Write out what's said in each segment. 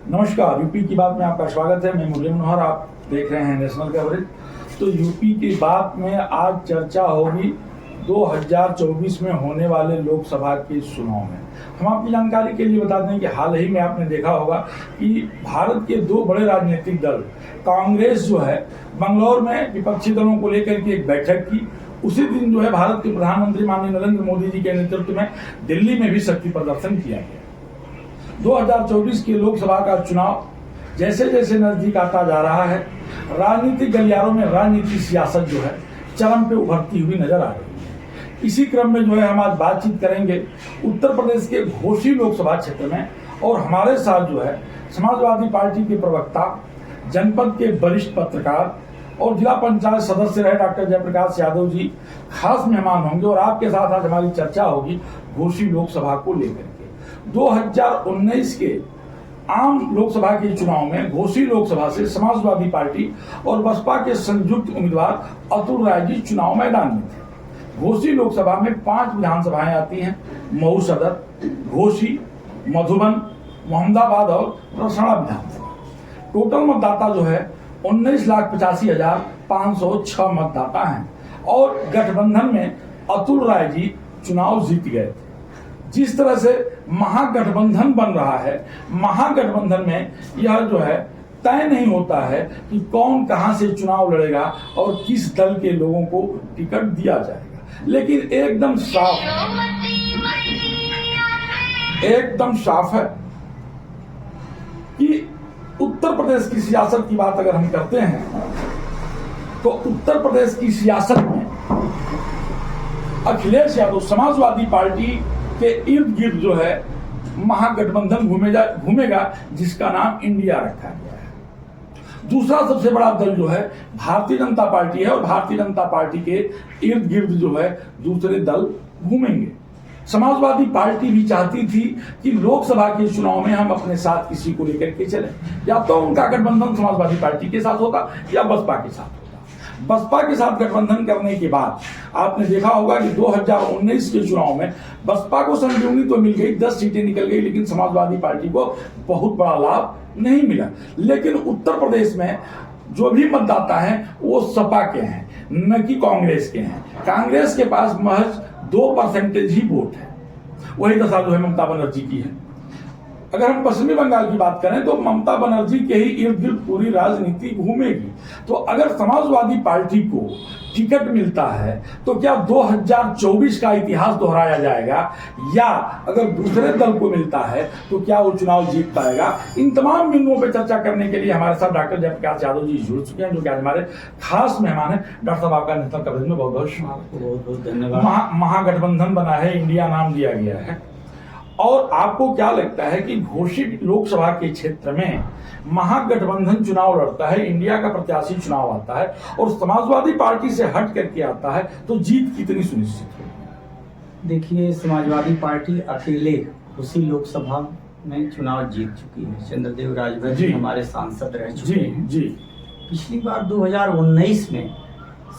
नमस्कार, यूपी की बात में आपका स्वागत है। मैं मुरली मनोहर, आप देख रहे हैं नेशनल कवरेज। तो यूपी की बात में आज चर्चा होगी 2024 में होने वाले लोकसभा के चुनाव में। हम आपकी जानकारी के लिए बता दें कि हाल ही में आपने देखा होगा कि भारत के दो बड़े राजनीतिक दल, कांग्रेस जो है बंगलौर में विपक्षी दलों को लेकर के एक बैठक की। उसी दिन जो है भारत के प्रधानमंत्री माननीय नरेंद्र मोदी जी के नेतृत्व में दिल्ली में भी शक्ति प्रदर्शन किया गया। 2024 के लोकसभा का चुनाव जैसे जैसे नजदीक आता जा रहा है, राजनीतिक गलियारों में राजनीतिक सियासत जो है चरम पे उभरती हुई नजर आ रही है। इसी क्रम में जो है हम आज बातचीत करेंगे उत्तर प्रदेश के घोसी लोकसभा क्षेत्र में, और हमारे साथ जो है समाजवादी पार्टी के प्रवक्ता, जनपद के वरिष्ठ पत्रकार और जिला पंचायत सदस्य रहे डॉक्टर जयप्रकाश यादव जी खास मेहमान होंगे। और आपके साथ आज हमारी चर्चा होगी घोसी लोकसभा को लेकर के। 2019 के आम लोकसभा के चुनाव में घोसी लोकसभा से समाजवादी पार्टी और बसपा के संयुक्त उम्मीदवार अतुल राय जी चुनाव मैदान में थे। घोसी लोकसभा में 5 विधानसभाएं आती हैं: मऊ सदर, घोसी, मधुबन, मोहम्मदाबाद और रसड़ा विधानसभा। टोटल मतदाता जो है 19,85,506 मतदाता हैं। और गठबंधन में अतुल राय जी चुनाव जीत गए थे। जिस तरह से महागठबंधन बन रहा है, महागठबंधन में यह जो है तय नहीं होता है कि कौन कहां से चुनाव लड़ेगा और किस दल के लोगों को टिकट दिया जाएगा। लेकिन एकदम साफ है कि उत्तर प्रदेश की सियासत की बात अगर हम करते हैं तो उत्तर प्रदेश की सियासत में अखिलेश यादव समाजवादी पार्टी के इर्द गिर्द जो है महागठबंधन घूमेगा, जिसका नाम इंडिया रखा गया है। दूसरा सबसे बड़ा दल जो है भारतीय जनता पार्टी है, और भारतीय जनता पार्टी के इर्द गिर्द जो है दूसरे दल घूमेंगे। समाजवादी पार्टी भी चाहती थी कि लोकसभा के चुनाव में हम अपने साथ किसी को लेकर के चलें, या तो उनका गठबंधन समाजवादी पार्टी के साथ होता या बसपा के साथ होता। बसपा के साथ गठबंधन करने के बाद आपने देखा होगा कि 2019 के चुनाव में बसपा को संजीवनी तो मिल गई, 10 सीटें निकल गई, लेकिन समाजवादी पार्टी को बहुत बड़ा लाभ नहीं मिला। लेकिन उत्तर प्रदेश में जो भी मतदाता हैं वो सपा के हैं, न कि कांग्रेस के हैं। कांग्रेस के पास महज 2% ही वोट है। वही दशा जो है ममता बनर्जी की है। अगर हम पश्चिमी बंगाल की बात करें तो ममता बनर्जी के ही इर्द गिर्द पूरी राजनीति घूमेगी। तो अगर समाजवादी पार्टी को टिकट मिलता है तो क्या 2024 का इतिहास दोहराया जाएगा, या अगर दूसरे दल को मिलता है तो क्या वो चुनाव जीत पाएगा? इन तमाम बिंदुओं पर चर्चा करने के लिए हमारे साथ डॉक्टर जयप्रकाश यादव जी जुड़ चुके हैं, जो कि आज हमारे खास मेहमान हैं। डॉक्टर साहब, आपका नेशनल कवरेज में बहुत बहुत धन्यवाद। महागठबंधन बना है, इंडिया नाम दिया गया है, और आपको क्या लगता है कि घोसी लोकसभा के क्षेत्र में महागठबंधन चुनाव लड़ता है, इंडिया का प्रत्याशी चुनाव आता है और समाजवादी पार्टी से हट करके आता है, तो जीत कितनी सुनिश्चित है? देखिए, समाजवादी पार्टी अकेले घोसी लोकसभा में चुनाव जीत चुकी है। चंद्रदेव राजभर जी हमारे सांसद रह चुके हैं। जी पिछली बार 2019 में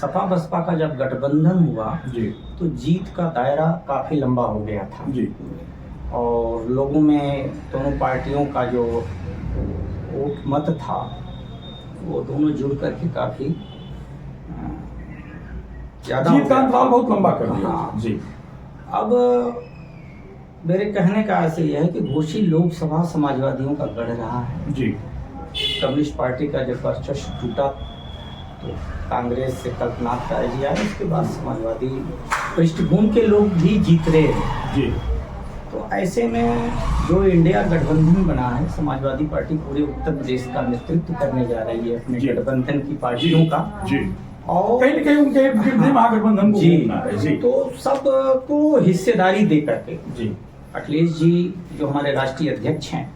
सपा बसपा का जब गठबंधन हुआ जी, तो जीत का दायरा काफी लंबा हो गया था जी, और लोगों में दोनों पार्टियों का जो वोट मत था वो दोनों जुड़ करके काफी ज्यादा जीत का अंतराल बहुत लंबा कर दिया। हाँ जी। अब मेरे कहने का ऐसे यह है कि घोसी लोकसभा समाजवादियों का गढ़ रहा है जी। कम्युनिस्ट पार्टी का जब वर्चस्व टूटा तो कांग्रेस से कल्पनाथ राय जी आए, उसके बाद समाजवादी पृष्ठभूमि के लोग भी जीत रहे हैं जी। तो ऐसे में जो इंडिया गठबंधन बना है, समाजवादी पार्टी पूरे उत्तर प्रदेश का नेतृत्व करने जा रही है अपने गठबंधन की पार्टियों का जी, और कहीं न कहीं उनके महागठबंधन को जी, तो सबको हिस्सेदारी दे करके जी, अखिलेश जी जो हमारे राष्ट्रीय अध्यक्ष हैं,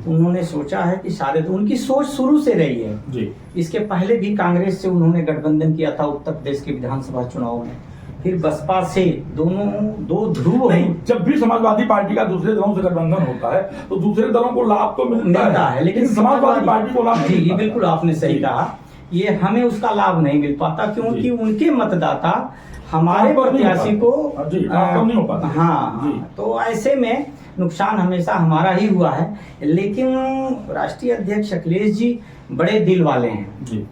उन्होंने सोचा है कि शायद उनकी सोच शुरू से रही है जी। इसके पहले भी कांग्रेस से उन्होंने गठबंधन किया था उत्तर प्रदेश के विधानसभा चुनाव में, फिर बसपा से, दोनों दो ध्रुव हैं। जब भी समाजवादी पार्टी का दूसरे दलों से गठबंधन होता है तो दूसरे दलों को लाभ तो मिलता है, लेकिन समाजवादी पार्टी को लाभ जी, बिल्कुल आपने सही कहा, ये हमें उसका लाभ नहीं मिल पाता, क्योंकि उनके मतदाता हमारे काम पर नहीं हो प्रत्याशी पाता। को जी, काम पर नहीं हो पाता। हाँ जी। तो ऐसे में नुकसान हमेशा हमारा ही हुआ है, लेकिन राष्ट्रीय अध्यक्ष अखिलेश जी बड़े दिल वाले हैं जी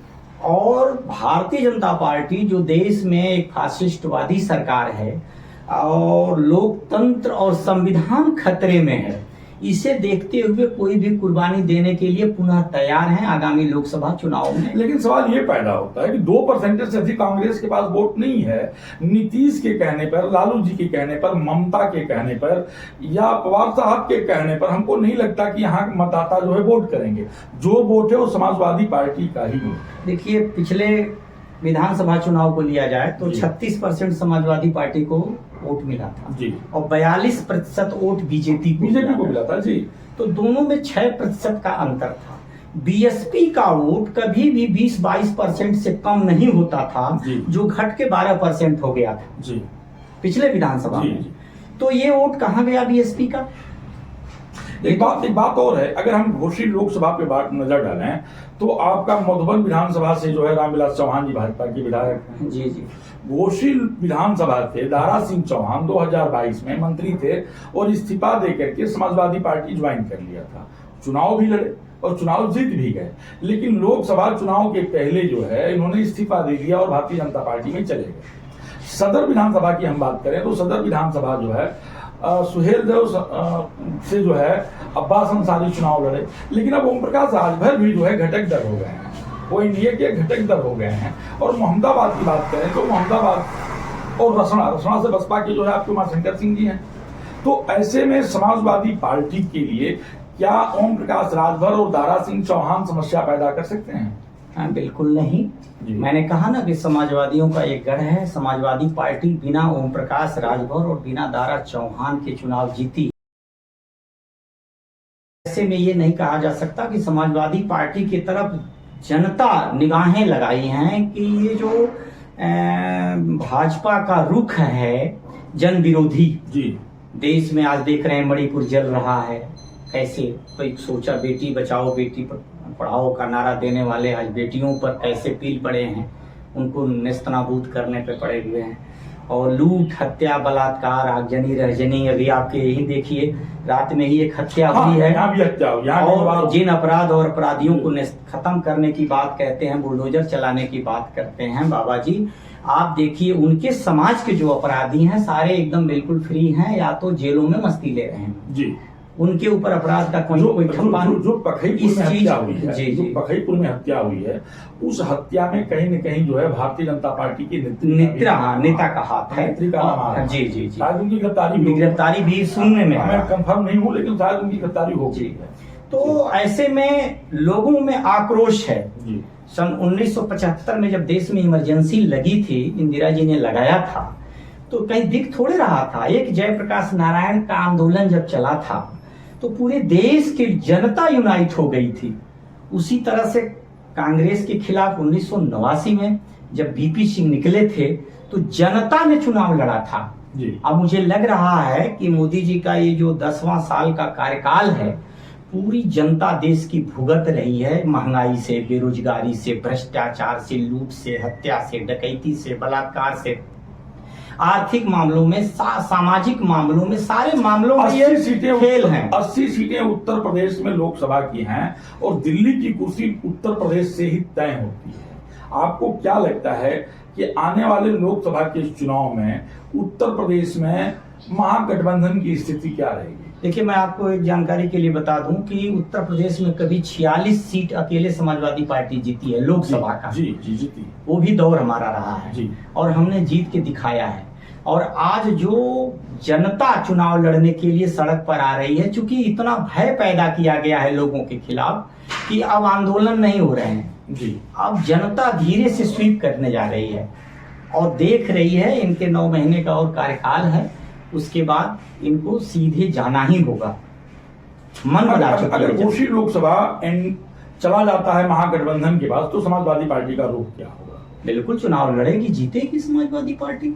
और भारतीय जनता पार्टी जो देश में एक फासिस्टवादी सरकार है और लोकतंत्र और संविधान खतरे में है, इसे देखते हुए कोई भी कुर्बानी देने के लिए पुनः तैयार हैं आगामी लोकसभा चुनाव में। लेकिन सवाल ये पैदा होता है कि 2% से अधिक कांग्रेस के पास वोट नहीं है। नीतीश के कहने पर, लालू जी के कहने पर, ममता के कहने पर या पवार साहब के कहने पर हमको नहीं लगता कि यहाँ मतदाता जो है वोट करेंगे। जो वोट है वो समाजवादी पार्टी का ही वोट। देखिए पिछले विधानसभा चुनाव को लिया जाए तो जी। 36% समाजवादी पार्टी को वोट मिला था जी और 42% वोट बीजेपी को मिला था। जी तो दोनों में 6% का अंतर था। बीएसपी का वोट कभी भी 20-22% से कम नहीं होता था, जी। जो घट के 12% हो गया था जी पिछले विधानसभा जी, में। जी। तो ये वोट कहाँ गया बीएसपी का? एक बात और है, अगर हम घोषित लोकसभा पे बात नजर डालें तो आपका मधुबन विधानसभा से जो है रामविलास चौहान जी भाजपा के विधायक हैं। जी जी घोषित विधानसभा से दारा सिंह चौहान 2022 में मंत्री थे और इस्तीफा देकर के समाजवादी पार्टी ज्वाइन कर लिया था। चुनाव भी लड़े और चुनाव जीत भी गए, लेकिन लोकसभा चुनाव के पहले जो है इन्होंने इस्तीफा दे दिया और भारतीय जनता पार्टी में चले गए। सदर विधानसभा की हम बात करें तो सदर विधानसभा जो है सुहेल देव से जो है अब्बास अंसारी चुनाव लड़े, लेकिन अब ओम प्रकाश राजभर भी जो है घटक दल हो गए हैं, वो एनडीए के घटक दल हो गए हैं। और मोहम्मदाबाद की बात करें तो मोहम्मदाबाद और रसना से बसपा के जो है आपके उमाशंकर सिंह जी हैं। तो ऐसे में समाजवादी पार्टी के लिए क्या ओम प्रकाश राजभर और दारा सिंह चौहान समस्या पैदा कर सकते हैं? हाँ बिल्कुल नहीं। मैंने कहा ना कि समाजवादियों का एक गढ़ है। समाजवादी पार्टी बिना ओम प्रकाश राजभर और बिना दारा चौहान के चुनाव जीती। ऐसे में ये नहीं कहा जा सकता कि समाजवादी पार्टी की तरफ जनता निगाहें लगाई हैं कि ये जो भाजपा का रुख है जन विरोधी। जी देश में आज देख रहे हैं मणिपुर जल रहा है, कैसे कोई सोचा बेटी बचाओ बेटी पढ़ाओ का नारा देने वाले आज बेटियों पर कैसे पील पड़े हैं, उनको नेस्तनाबूद करने पे पड़े हुए हैं। और लूट हत्या बलात्कार आगजनी रहजनी, अभी आपके यही देखिए रात में ही एक हत्या हुई है। यहाँ भी हत्या हुई, और जिन अपराध और अपराधियों को खत्म करने की बात कहते हैं, बुलडोजर चलाने की बात करते हैं बाबा जी, आप देखिए उनके समाज के जो अपराधी हैं सारे एकदम बिल्कुल फ्री हैं या तो जेलों में मस्ती ले रहे हैं। जी उनके ऊपर अपराध का कोई ठप्पा जो पखईपुर में हत्या हुई है, जी जो जी पखईपुर में हत्या हुई है, उस हत्या में कहीं न कहीं जो है भारतीय जनता पार्टी की नेता का हाथ है। नेत्री का नाम आ रहा है। जी जी जी शायद उनकी गिरफ्तारी भी सुनने में मैं कंफर्म नहीं हूँ, लेकिन शायद उनकी गिरफ्तारी हो गई है। तो ऐसे में लोगों में आक्रोश है। जी सन 1975 में जब देश में इमरजेंसी लगी थी, इंदिरा जी ने लगाया था, तो कहीं दिख थोड़े रहा था। एक जयप्रकाश नारायण का आंदोलन जब चला था तो पूरे देश की जनता यूनाइट हो गई थी। उसी तरह से कांग्रेस के खिलाफ 1989 में जब बीपी सिंह निकले थे तो जनता ने चुनाव लड़ा था। जी अब मुझे लग रहा है कि मोदी जी का ये जो 10वां साल का कार्यकाल है, पूरी जनता देश की भुगत रही है, महंगाई से, बेरोजगारी से, भ्रष्टाचार से, लूट से, हत्या से, डकैती से, बलात्कार से, आर्थिक मामलों में, सामाजिक मामलों में, सारे मामलों में ये खेल हैं। 80 सीटें उत्तर प्रदेश में लोकसभा की हैं और दिल्ली की कुर्सी उत्तर प्रदेश से ही तय होती है। आपको क्या लगता है कि आने वाले लोकसभा के चुनाव में उत्तर प्रदेश में महागठबंधन की स्थिति क्या रहेगी? देखिए मैं आपको एक जानकारी के लिए बता दूं कि उत्तर प्रदेश में कभी 46 सीट अकेले समाजवादी पार्टी जीती है लोकसभा का। जी जी जीती, वो भी दौर हमारा रहा है जी। और हमने जीत के दिखाया है। और आज जो जनता चुनाव लड़ने के लिए सड़क पर आ रही है, चूंकि इतना भय पैदा किया गया है लोगों के खिलाफ कि अब आंदोलन नहीं हो रहे हैं जी, अब जनता धीरे से स्वीप करने जा रही है और देख रही है इनके 9 महीने का और कार्यकाल है, उसके बाद इनको सीधे जाना ही होगा। मन बना चुकी है। अगर घोषित लोकसभा चला जाता है महागठबंधन के पास तो समाजवादी पार्टी का रुख क्या होगा? बिल्कुल चुनाव लड़ेगी, जीतेगी समाजवादी पार्टी।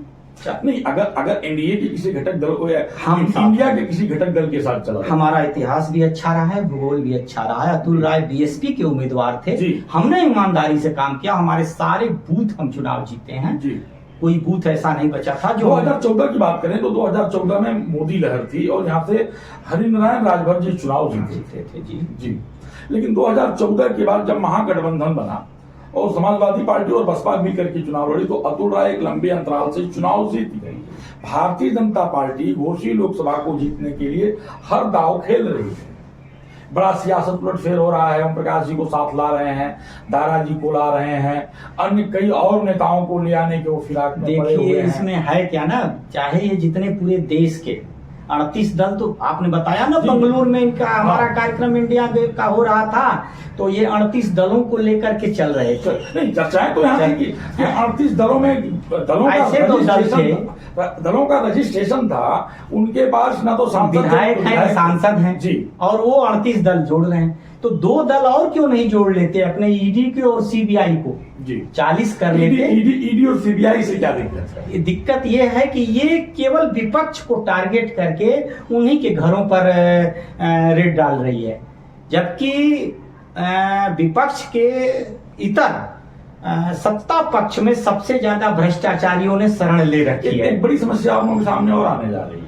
नहीं, अगर एनडीए के किसी घटक दल को या हम इंडिया के किसी घटक दल के साथ चला, हमारा इतिहास भी अच्छा रहा है, भूगोल भी अच्छा रहा है। अतुल राय बीएसपी के उम्मीदवार थे, हमने ईमानदारी से काम किया, हमारे सारे बूथ हम चुनाव जीते हैं जी। कोई बूथ ऐसा नहीं बचा था जो 2014 की बात करें तो 2014 में मोदी लहर थी और यहाँ से हरिनारायण राजभर जी चुनाव जीते थे। जी जी। लेकिन 2014 के बाद जब महागठबंधन बना और समाजवादी पार्टी और बसपा मिलकर के चुनाव लड़ी तो अतुल राय एक लंबे अंतराल से चुनाव जीत गई। भारतीय जनता पार्टी घोषी लोकसभा को जीतने के लिए हर दांव खेल रही है। बड़ा सियासत उलटफेर हो रहा है, ओम प्रकाश जी को साथ ला रहे हैं, दारा जी को ला रहे हैं, अन्य कई और नेताओं को ले आने के वो फिराक में पड़े हुए देखिए हैं। इसमें है क्या ना, चाहे ये जितने पूरे देश के 38 दल, तो आपने बताया ना बंगलुरु में इनका हमारा कार्यक्रम इंडिया गेट का हो रहा था, तो ये 38 दलों को लेकर के चल रहे थे। नहीं, चर्चाएं तो यहाँ थी कि 38 दलों में दलों का रजिस्ट्रेशन था, उनके पास ना तो विधायक है ना सांसद हैं जी, और वो 38 दल जोड़ रहे हैं, तो 2 दल और क्यों नहीं जोड़ लेते अपने ईडी के और सीबीआई को जी 40 कर लेते। ईडी और सीबीआई से क्या दिक्कत है? दिक्कत ये है कि ये केवल विपक्ष को टारगेट करके उन्हीं के घरों पर रेड डाल रही है, जबकि विपक्ष के इतर सत्ता पक्ष में सबसे ज्यादा भ्रष्टाचारियों ने शरण ले रखी है। एक बड़ी समस्या उनके सामने और आने जा रही है।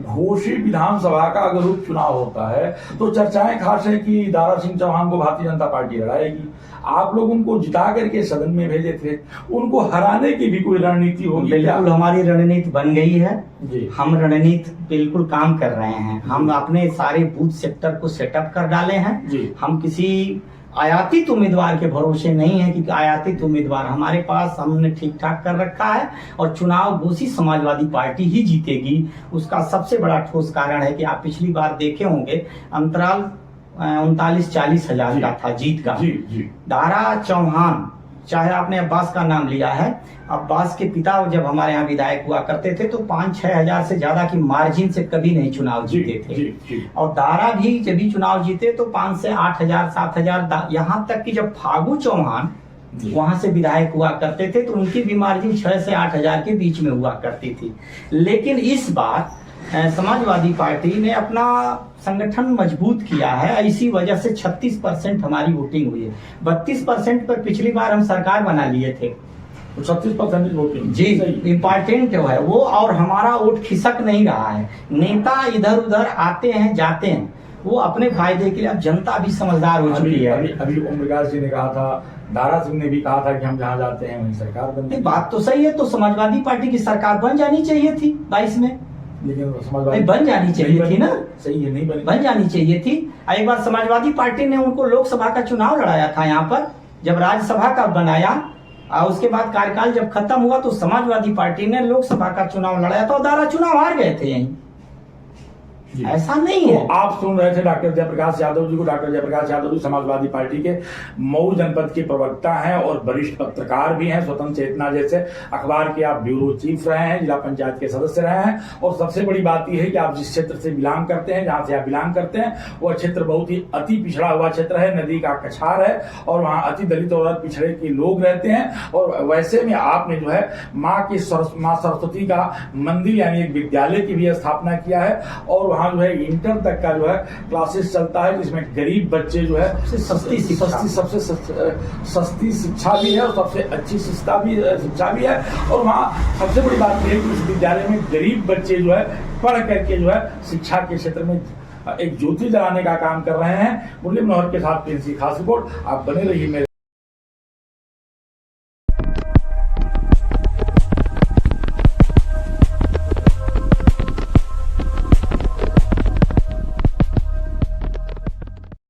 घोषित विधानसभा का अगर उपचुनाव होता है तो चर्चाएं खास है कि दारा सिंह चौहान को भारतीय जनता पार्टी हराएगी। आप लोग उनको जिता करके सदन में भेजे थे, उनको हराने की भी कोई रणनीति होगी? बिल्कुल हमारी रणनीति बन गई है जी। हम रणनीति बिल्कुल काम कर रहे हैं। हम अपने सारे बूथ सेक्टर को सेटअप कर डाले हैं जी। हम किसी आयातित उम्मीदवार के भरोसे नहीं है कि आयातित उम्मीदवार हमारे पास हमने ठीक ठाक कर रखा है और चुनाव घोषित समाजवादी पार्टी ही जीतेगी। उसका सबसे बड़ा ठोस कारण है कि आप पिछली बार देखे होंगे अंतराल 39-40 हजार का था जीत का। जी जी। दारा चौहान, चाहे आपने अब्बास का नाम लिया है, अब्बास के पिता जब हमारे यहाँ विधायक हुआ करते थे तो 5-6 हजार से ज्यादा की मार्जिन से कभी नहीं चुनाव जीते थे। जी। और दारा भी जब भी चुनाव जीते तो 5 से 8 हजार 7 हजार, यहाँ तक कि जब फागू चौहान वहां से विधायक हुआ करते थे तो उनकी भी मार्जिन 6 से 8 हजार के बीच में हुआ करती थी। लेकिन इस बार समाजवादी पार्टी ने अपना संगठन मजबूत किया है, इसी वजह से 36% हमारी वोटिंग हुई है। 32% पर पिछली बार हम सरकार बना लिए थे, 36% वोटिंग जी इम्पोर्टेंट है वो। और हमारा वोट खिसक नहीं रहा है। नेता इधर उधर आते हैं जाते हैं, वो अपने फायदे के लिए। अब जनता भी समझदार हो चुकी है। अभी ओम प्रकाश जी ने कहा था, दारा सिंह ने भी कहा था कि हम जहाँ जाते हैं वहीं सरकार बनती। बात तो सही है, तो समाजवादी पार्टी की सरकार बन जानी चाहिए थी 22 में, लेकिन समाजवादी बन जानी चाहिए थी ना। सही है, नहीं बनी, बन जानी चाहिए थी। एक बार समाजवादी पार्टी ने उनको लोकसभा का चुनाव लड़ाया था यहाँ पर, जब राज्यसभा का बनाया और उसके बाद कार्यकाल जब खत्म हुआ तो समाजवादी पार्टी ने लोकसभा का चुनाव लड़ाया था और दारा चुनाव हार गए थे यहीं। ऐसा नहीं है। तो आप सुन रहे थे डॉक्टर जयप्रकाश यादव जी को। डॉक्टर जयप्रकाश यादव जी समाजवादी पार्टी के मऊ जनपद के प्रवक्ता हैं और वरिष्ठ पत्रकार भी हैं। स्वतंत्र चेतना जैसे अखबार के आप ब्यूरो चीफ रहे हैं, जिला पंचायत के सदस्य रहे हैं। और सबसे बड़ी बात यह है कि आप जिस क्षेत्र से बिलोंग करते हैं, जहां से आप बिलोंग करते हैं, वह क्षेत्र बहुत ही अति पिछड़ा हुआ क्षेत्र है, नदी का कछार है और वहाँ अति दलित और पिछड़े के लोग रहते हैं। और वैसे में आपने जो है माँ सरस्वती का मंदिर यानी एक विद्यालय की भी स्थापना किया है और वहाँ जो है इंटर तक का जो है क्लासेस चलता है, जिसमें गरीब बच्चे जो है सबसे सस्ती शिक्षा भी है और सबसे अच्छी शिक्षा भी है। और वहाँ सबसे बड़ी बात यह है कि उस विद्यालय में गरीब बच्चे जो है पढ़ करके जो है शिक्षा के क्षेत्र में एक ज्योति जलाने का काम कर रहे हैं। मुरली मनोहर के साथ प्रिंसी खास रिपोर्ट। आप बने रहिए मेरे